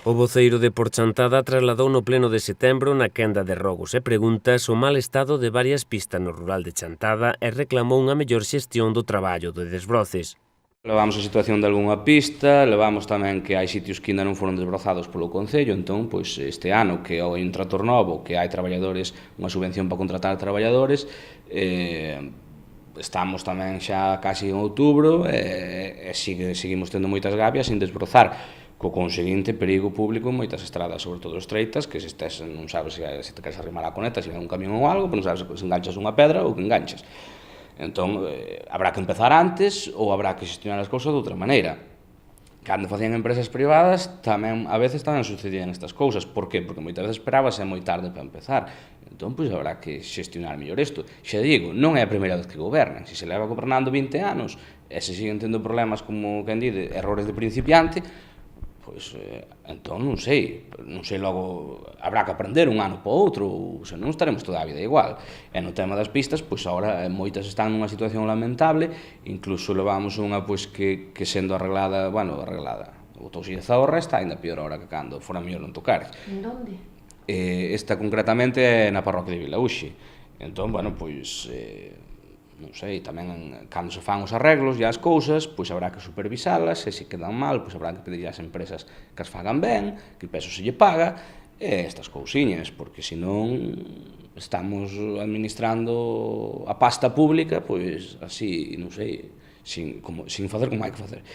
O voceiro de Porchantada trasladou no pleno de setembro na quenda de Rogos e Preguntas o mal estado de varias pistas no rural de Chantada e reclamou unha mellor xestión do traballo de desbroces. Levamos a situación de algunha pista, levamos tamén que hai sitios que ainda non foron desbrozados polo Concello, entón, pois, este ano que hai un trator novo, que hai traballadores, unha subvención para contratar traballadores, estamos tamén xa casi en outubro e seguimos tendo moitas gabias sin desbrozar, co conseguinte perigo público en moitas estradas, sobre todo estreitas, que se estés, non sabes se te queres arrimar a coneta, se ven un camión ou algo, pero non sabes se enganchas unha pedra ou que enganchas. Entón, habrá que empezar antes ou habrá que xestionar as cousas de outra maneira. Cando facían empresas privadas, tamén a veces tamén sucedían estas cousas. Por que? Porque moitas veces esperabas é moi tarde para empezar. Entón, pois, habrá que xestionar mellor isto. Xa digo, non é a primeira vez que gobernan. Se leva gobernando 20 anos e se siguen tendo problemas como, quen di, errores de principiante, pois, entón, non sei logo, habrá que aprender un ano para outro, ou senón estaremos toda a vida igual. E no tema das pistas, pois agora moitas están nunha situación lamentable, incluso levamos unha pois que sendo arreglada, botouse a zorra, está ainda pior ahora que cando fora mellor non tocar. En donde? Esta concretamente é na parroquia de Vilaúxe. Entón, pois, non sei, tamén cando se fan os arreglos e as cousas, pois habrá que supervisalas, e se quedan mal, pois habrá que pedir ás empresas que as fagan ben, que o peso se lle paga, e estas cousiñas, porque senón estamos administrando a pasta pública, pois así, non sei, sin facer como hai que facer.